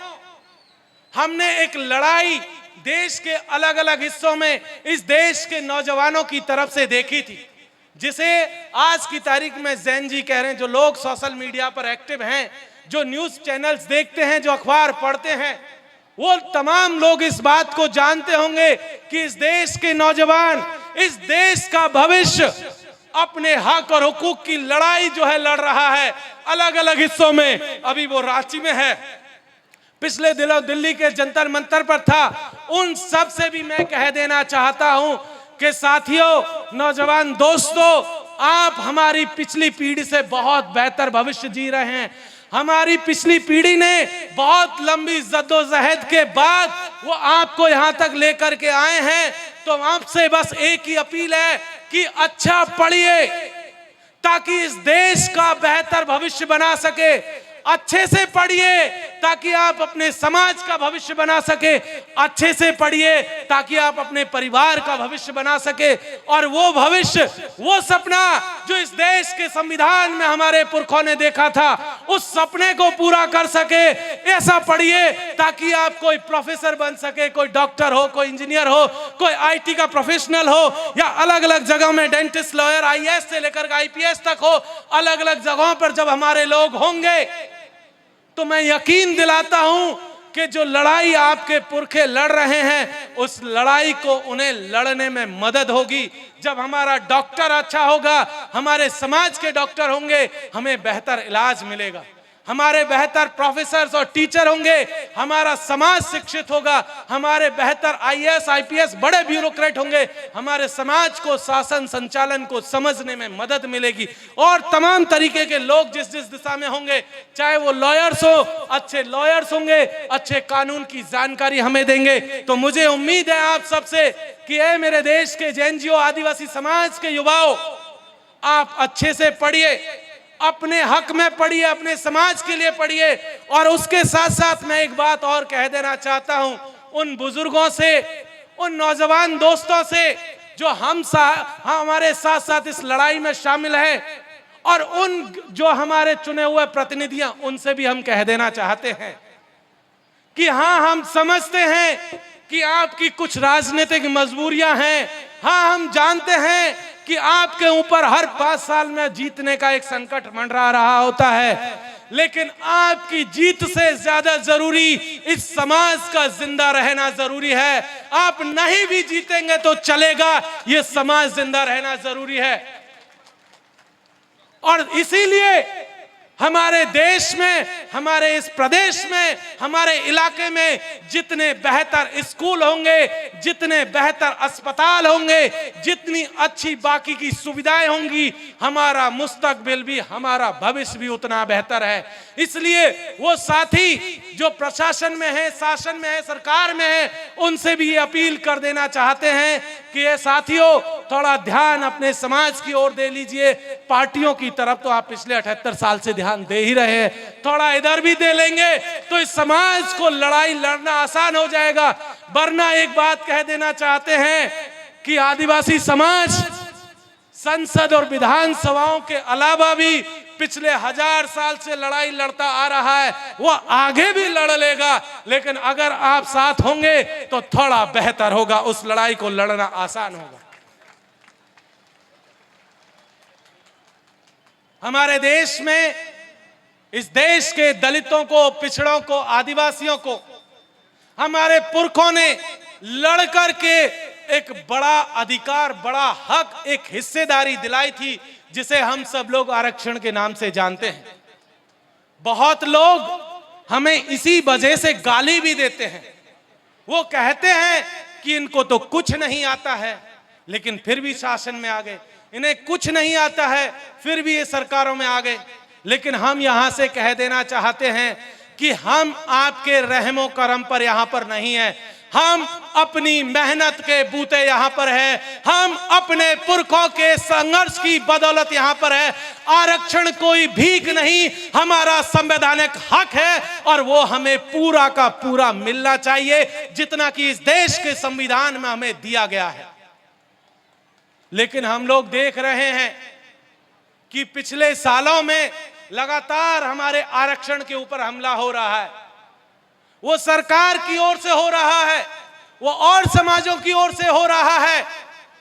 हमने एक लड़ाई देश के अलग अलग हिस्सों में इस देश के नौजवानों की तरफ से देखी थी, जिसे आज की तारीख में जैन जी कह रहे हैं। जो लोग सोशल मीडिया पर एक्टिव हैं, जो न्यूज चैनल्स देखते हैं, जो अखबार पढ़ते हैं, वो तमाम लोग इस बात को जानते होंगे कि इस देश के नौजवान, इस देश का भविष्य अपने हक और हुकूक की लड़ाई जो है लड़ रहा है अलग अलग हिस्सों में। अभी वो रांची में है, पिछले दिनों दिल्ली के जंतर मंतर पर था। उन सब से भी मैं कह देना चाहता हूं कि साथियों, नौजवान दोस्तों, आप हमारी पिछली पीढ़ी से बहुत बेहतर भविष्य जी रहे हैं। हमारी पिछली पीढ़ी ने बहुत लंबी जद्दोजहद के बाद वो आपको यहां तक लेकर के आए हैं। तो आपसे बस एक ही अपील है कि अच्छा पढ़िए ताकि इस देश का बेहतर भविष्य बना सके। अच्छे से पढ़िए ताकि आप अपने समाज का भविष्य बना सके। अच्छे से पढ़िए ताकि आप अपने परिवार का भविष्य बना सके। और वो भविष्य, वो सपना जो इस देश के संविधान में हमारे पुरखों ने देखा था, उस सपने को पूरा कर सके। ऐसा पढ़िए ताकि आप कोई प्रोफेसर बन सके, कोई डॉक्टर हो, कोई इंजीनियर हो, कोई आईटी का प्रोफेशनल हो, या अलग अलग जगह में डेंटिस्ट, लॉयर, आईएएस से लेकर आईपीएस तक हो। अलग अलग जगहों पर जब हमारे लोग होंगे तो मैं यकीन दिलाता हूं कि जो लड़ाई आपके पुरखे लड़ रहे हैं, उस लड़ाई को उन्हें लड़ने में मदद होगी। जब हमारा डॉक्टर अच्छा होगा, हमारे समाज के डॉक्टर होंगे, हमें बेहतर इलाज मिलेगा। हमारे बेहतर प्रोफेसर्स और टीचर होंगे, हमारा समाज शिक्षित होगा। हमारे बेहतर आईएएस, आईपीएस, बड़े ब्यूरोक्रेट होंगे, हमारे समाज को, शासन संचालन को समझने में मदद मिलेगी। और तमाम तरीके के लोग जिस जिस दिशा में होंगे, चाहे वो लॉयर्स हो, अच्छे लॉयर्स होंगे, अच्छे कानून की जानकारी हमें देंगे। तो मुझे उम्मीद है आप सबसे कि ऐ मेरे देश के एनजीओ, आदिवासी समाज के युवाओं, आप अच्छे से पढ़िए, अपने हक में पढ़िए, अपने समाज के लिए पढ़िए। और उसके साथ साथ मैं एक बात और कह देना चाहता हूं उन बुजुर्गों से, उन नौजवान दोस्तों से जो हमारे साथ साथ इस लड़ाई में शामिल हैं, और उन जो हमारे चुने हुए प्रतिनिधियां, उनसे भी हम कह देना चाहते हैं कि हाँ, हम समझते हैं कि आपकी कुछ राजनीतिक मजबूरियां हैं। हाँ, हम जानते हैं कि आपके ऊपर हर 5 साल में जीतने का एक संकट मंडरा रहा होता है, लेकिन आपकी जीत से ज्यादा जरूरी इस समाज का जिंदा रहना जरूरी है। आप नहीं भी जीतेंगे तो चलेगा, ये समाज जिंदा रहना जरूरी है। और इसीलिए हमारे देश में, हमारे इस प्रदेश में, हमारे इलाके में जितने बेहतर स्कूल होंगे, जितने बेहतर अस्पताल होंगे, जितनी अच्छी बाकी की सुविधाएं होंगी, हमारा मुस्तकबिल भी, हमारा भविष्य भी उतना बेहतर है। इसलिए वो साथी जो प्रशासन में है, शासन में है, सरकार में है, उनसे भी ये अपील कर देना चाहते हैं कि ये साथियों थोड़ा ध्यान अपने समाज की ओर दे लीजिए। पार्टियों की तरफ तो आप पिछले 78 साल से ध्यान दे ही रहे हैं, थोड़ा इधर भी दे लेंगे तो इस समाज को लड़ाई लड़ना आसान हो जाएगा। वरना एक बात कह देना चाहते हैं कि आदिवासी समाज संसद और विधानसभाओं के अलावा भी पिछले 1000 साल से लड़ाई लड़ता आ रहा है, वो आगे भी लड़ लेगा। लेकिन अगर आप साथ होंगे तो थोड़ा बेहतर होगा, उस लड़ाई को लड़ना आसान होगा। हमारे देश में, इस देश के दलितों को, पिछड़ों को, आदिवासियों को हमारे पुरखों ने लड़कर के एक बड़ा अधिकार, बड़ा हक, एक हिस्सेदारी दिलाई थी, जिसे हम सब लोग आरक्षण के नाम से जानते हैं। बहुत लोग हमें इसी वजह से गाली भी देते हैं। वो कहते हैं कि इनको तो कुछ नहीं आता है, लेकिन फिर भी शासन में आ गए। इन्हें कुछ नहीं आता है, फिर भी ये सरकारों में आ गए। लेकिन हम यहां से कह देना चाहते हैं कि हम आपके रहमो करम पर यहां पर नहीं है, हम अपनी मेहनत के बूते यहां पर है, हम अपने पुरखों के संघर्ष की बदौलत यहां पर है। आरक्षण कोई भीख नहीं, हमारा संवैधानिक हक है और वो हमें पूरा का पूरा मिलना चाहिए, जितना कि इस देश के संविधान में हमें दिया गया है। लेकिन हम लोग देख रहे हैं कि पिछले सालों में लगातार हमारे आरक्षण के ऊपर हमला हो रहा है। वो सरकार की ओर से हो रहा है, वो और समाजों की ओर से हो रहा है,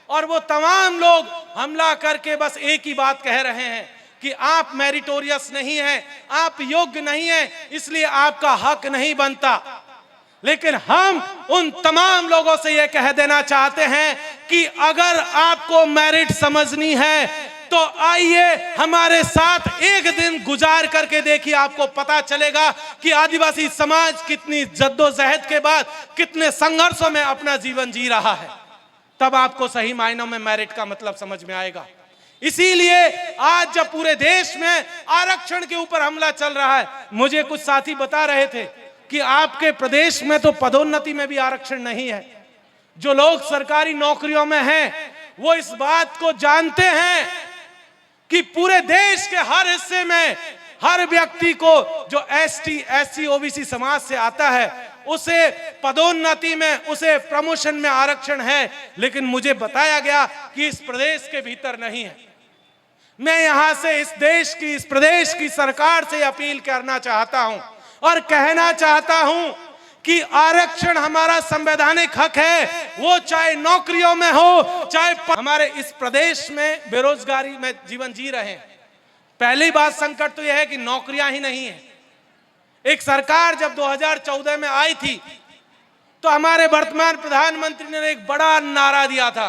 और वो तमाम लोग हमला करके बस एक ही बात कह रहे हैं कि आप मेरिटोरियस नहीं हैं, आप योग्य नहीं हैं, इसलिए आपका हक नहीं बनता। लेकिन हम उन तमाम लोगों से यह कह देना चाहते हैं कि अगर आपको मेरिट समझनी है तो आइए हमारे साथ एक दिन गुजार करके देखिए, आपको पता चलेगा कि आदिवासी समाज कितनी जद्दोजहद के बाद, कितने संघर्षों में अपना जीवन जी रहा है। तब आपको सही मायनों में मेरिट का मतलब समझ में आएगा। इसीलिए आज जब पूरे देश में आरक्षण के ऊपर हमला चल रहा है, मुझे कुछ साथी बता रहे थे कि आपके प्रदेश में तो पदोन्नति में भी आरक्षण नहीं है। जो लोग सरकारी नौकरियों में हैं वो इस बात को जानते हैं कि पूरे देश के हर हिस्से में हर व्यक्ति को जो एसटी, एससी, ओबीसी समाज से आता है उसे पदोन्नति में, उसे प्रमोशन में आरक्षण है। लेकिन मुझे बताया गया कि इस प्रदेश के भीतर नहीं है। मैं यहां से इस देश की, इस प्रदेश की सरकार से अपील करना चाहता हूं और कहना चाहता हूं कि आरक्षण हमारा संवैधानिक हक है, वो चाहे नौकरियों में हो, चाहे हमारे इस प्रदेश में बेरोजगारी में जीवन जी रहे हैं। पहली बात संकट तो यह है कि नौकरियां ही नहीं है। एक सरकार जब 2014 में आई थी तो हमारे वर्तमान प्रधानमंत्री ने एक बड़ा नारा दिया था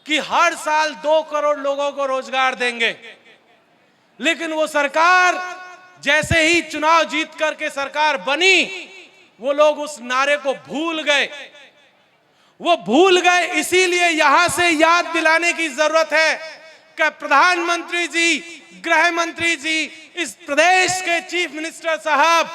कि हर साल 2 करोड़ लोगों को रोजगार देंगे। लेकिन वो सरकार जैसे ही चुनाव जीत करके सरकार बनी, वो लोग उस नारे को भूल गए। वो भूल गए, इसीलिए यहां से याद दिलाने की जरूरत है कि प्रधानमंत्री जी, गृह मंत्री जी, इस प्रदेश के चीफ मिनिस्टर साहब,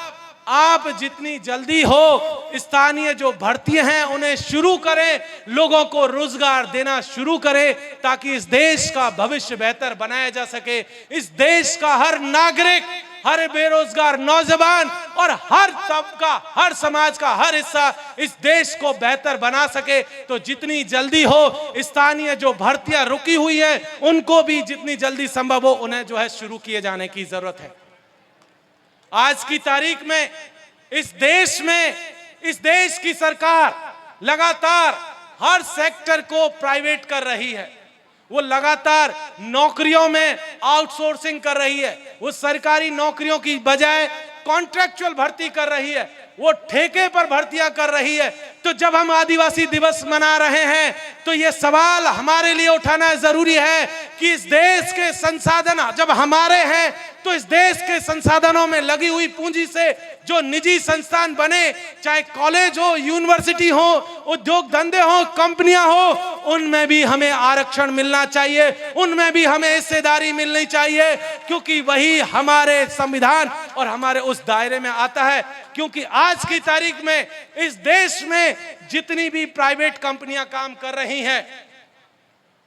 आप जितनी जल्दी हो स्थानीय जो भर्तियां हैं उन्हें शुरू करें, लोगों को रोजगार देना शुरू करें, ताकि इस देश का भविष्य बेहतर बनाया जा सके। इस देश का हर नागरिक, हर बेरोजगार नौजवान और हर तबका, हर समाज का हर हिस्सा इस देश को बेहतर बना सके। तो जितनी जल्दी हो स्थानीय जो भर्तियां रुकी हुई हैं उनको भी जितनी जल्दी संभव हो उन्हें जो है शुरू किए जाने की जरूरत है। आज की तारीख में इस देश में, इस देश की सरकार लगातार हर सेक्टर को प्राइवेट कर रही है। वो लगातार नौकरियों में आउटसोर्सिंग कर रही है। वो सरकारी नौकरियों की बजाय कॉन्ट्रैक्चुअल भर्ती कर रही है, वो ठेके पर भर्तियां कर रही है। तो जब हम आदिवासी दिवस मना रहे हैं तो ये सवाल हमारे लिए उठाना जरूरी है कि इस देश के संसाधन जब हमारे हैं तो इस देश के संसाधनों में लगी हुई पूंजी से जो निजी संस्थान बने, चाहे कॉलेज हो, यूनिवर्सिटी हो, उद्योग धंधे हो, कंपनियां हो, उनमें भी हमें आरक्षण मिलना चाहिए, उनमें भी हमें हिस्सेदारी मिलनी चाहिए, क्योंकि वही हमारे संविधान और हमारे उस दायरे में आता है। क्योंकि आज की तारीख में इस देश में जितनी भी प्राइवेट कंपनियां काम कर रही हैं,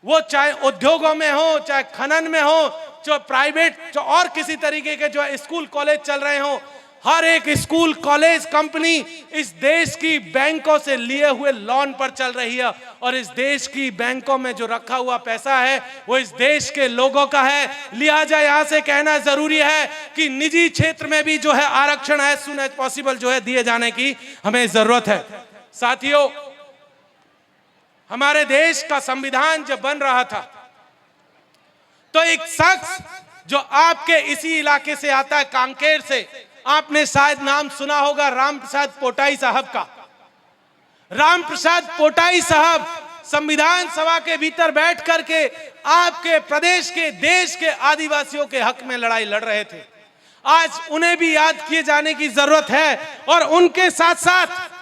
वो चाहे उद्योगों में हो, चाहे खनन में हो, जो प्राइवेट जो और किसी तरीके के जो स्कूल कॉलेज चल रहे हो, हर एक स्कूल कॉलेज कंपनी इस देश की बैंकों से लिए हुए लोन पर चल रही है। और इस देश की बैंकों में जो रखा हुआ पैसा है वो इस देश के लोगों का है। लिहाजा यहां से कहना जरूरी है कि निजी क्षेत्र में भी जो है आरक्षण है सून एज पॉसिबल जो है दिए जाने की हमें जरूरत है। साथियों, हमारे देश का संविधान जब बन रहा था तो एक शख्स जो आपके इसी इलाके से आता है, कांकेर से, आपने शायद नाम सुना होगा राम प्रसाद पोटाई साहब का। राम प्रसाद पोटाई साहब संविधान सभा के भीतर बैठ करके आपके प्रदेश के, देश के आदिवासियों के हक में लड़ाई लड़ रहे थे। आज उन्हें भी याद किए जाने की जरूरत है। और उनके साथ साथ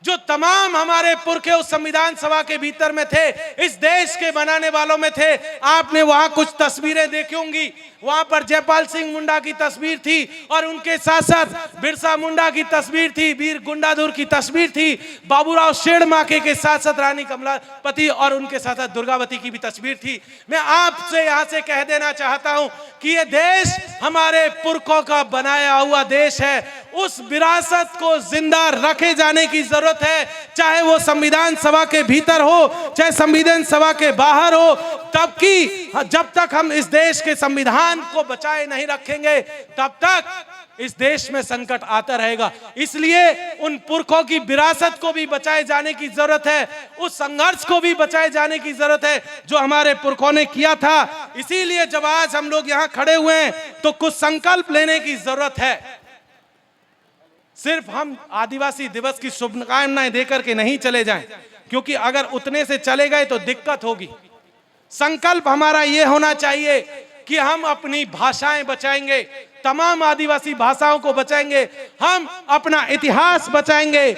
जो तमाम हमारे पुरखे उस संविधान सभा के भीतर में थे, इस देश के बनाने वालों में थे। आपने वहां कुछ तस्वीरें देखी होंगी, वहां पर जयपाल सिंह मुंडा की तस्वीर थी और उनके साथ साथ बिरसा मुंडा की तस्वीर थी, वीर गुंडाधुर की तस्वीर थी, बाबूराव शेरमाके के साथ साथ रानी कमलापति और उनके साथ साथ दुर्गावती की भी तस्वीर थी। मैं आपसे यहां से कह देना चाहता हूं कि ये देश हमारे पुरखों का बनाया हुआ देश है। उस विरासत को जिंदा रखे जाने की जरूरत है, चाहे वो संविधान सभा के भीतर हो, चाहे संविधान सभा के बाहर हो। तब कि जब तक हम इस देश के संविधान को बचाए नहीं रखेंगे, तब तक इस देश में संकट आता रहेगा। इसलिए उन पुरखों की विरासत को भी बचाए जाने की जरूरत है, उस संघर्ष को भी बचाए जाने की जरूरत है जो हमारे पुरखों ने किया था। इसीलिए जब आज हम लोग यहाँ खड़े हुए हैं तो कुछ संकल्प लेने की जरूरत है। सिर्फ हम आदिवासी दिवस की शुभकामनाएं देकर के नहीं चले जाएं, क्योंकि अगर उतने से चले गए तो दिक्कत होगी। संकल्प हमारा ये होना चाहिए कि हम अपनी भाषाएं बचाएंगे, तमाम आदिवासी भाषाओं को बचाएंगे, हम अपना इतिहास बचाएंगे,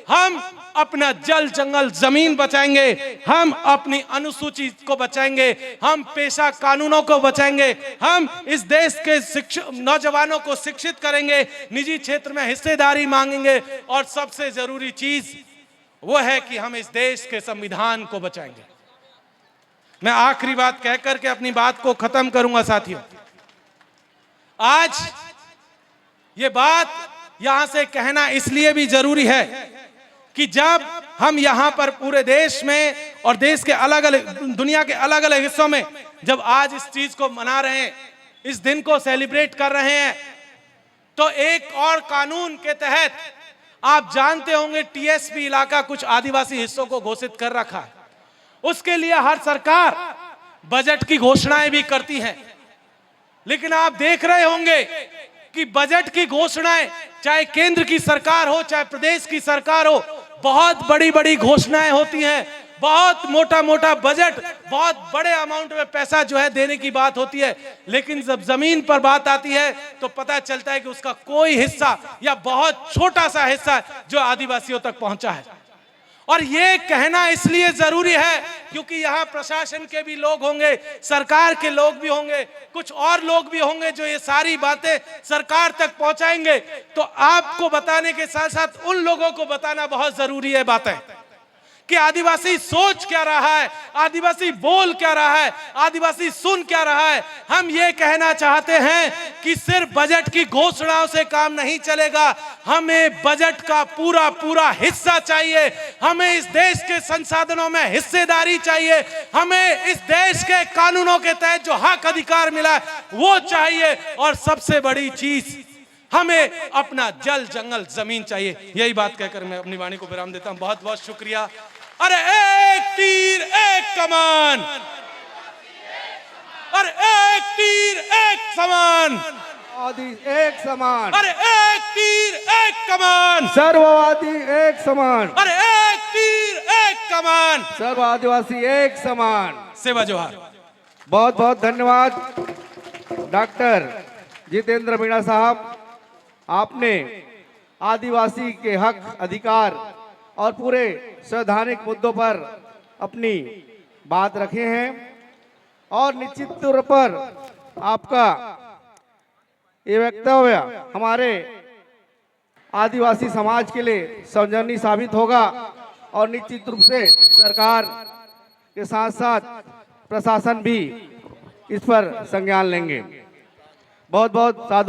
हम अपना जल जंगल जमीन बचाएंगे, हम अपनी अनुसूची को बचाएंगे, हम पेशा कानूनों को बचाएंगे, हम इस देश के नौजवानों को शिक्षित करेंगे, निजी क्षेत्र में हिस्सेदारी मांगेंगे और सबसे जरूरी चीज वो है कि हम इस देश के संविधान को बचाएंगे। मैं आखिरी बात कहकर के अपनी बात को खत्म करूंगा। साथियों, आज ये बात यहां से कहना इसलिए भी जरूरी है कि जब हम यहां पर पूरे देश में और देश के अलग अलग, दुनिया के अलग अलग हिस्सों में जब आज इस चीज को मना रहे हैं, इस दिन को सेलिब्रेट कर रहे हैं, तो एक और कानून के तहत आप जानते होंगे टीएसपी इलाका कुछ आदिवासी हिस्सों को घोषित कर रखा है। उसके लिए हर सरकार बजट की घोषणाएं भी करती है, लेकिन आप देख रहे होंगे कि बजट की घोषणाएं चाहे केंद्र की सरकार हो चाहे प्रदेश की सरकार हो, बहुत बड़ी बड़ी घोषणाएं होती हैं, बहुत मोटा मोटा बजट, बहुत बड़े अमाउंट में पैसा जो है देने की बात होती है। लेकिन जब जमीन पर बात आती है तो पता चलता है कि उसका कोई हिस्सा या बहुत छोटा सा हिस्सा जो आदिवासियों तक पहुंचा है। और ये कहना इसलिए जरूरी है क्योंकि यहाँ प्रशासन के भी लोग होंगे, सरकार के लोग भी होंगे, कुछ और लोग भी होंगे जो ये सारी बातें सरकार तक पहुंचाएंगे। तो आपको बताने के साथ साथ उन लोगों को बताना बहुत जरूरी है बातें कि आदिवासी सोच क्या रहा है, आदिवासी बोल क्या रहा है, आदिवासी सुन क्या रहा है। हम ये कहना चाहते हैं कि सिर्फ बजट की घोषणाओं से काम नहीं चलेगा, हमें बजट का पूरा पूरा हिस्सा चाहिए, हमें इस देश के संसाधनों में हिस्सेदारी चाहिए, हमें इस देश के कानूनों के तहत जो हक अधिकार मिला है वो चाहिए, और सबसे बड़ी चीज हमें अपना जल जंगल जमीन चाहिए। यही बात कहकर मैं अपनी वाणी को विराम देता हूं। बहुत बहुत शुक्रिया। अरे एक तीर एक कमान, अरे एक तीर एक समान, आदि एक समान, अरे एक तीर एक कमान, सर्ववादी एक समान, अरे एक तीर एक कमान, सर्व आदिवासी एक समान। सेवा जोहार। बहुत बहुत धन्यवाद डॉक्टर जितेंद्र मीणा साहब, आपने आदिवासी के हक, अधिकार और पूरे संवैधानिक मुद्दों पर अपनी बात रखे हैं और निश्चित तौर पर आपका ये वक्तव्य हमारे आदिवासी समाज के लिए सौजन्य साबित होगा और निश्चित रूप से सरकार के साथ साथ प्रशासन भी इस पर संज्ञान लेंगे। बहुत बहुत साधु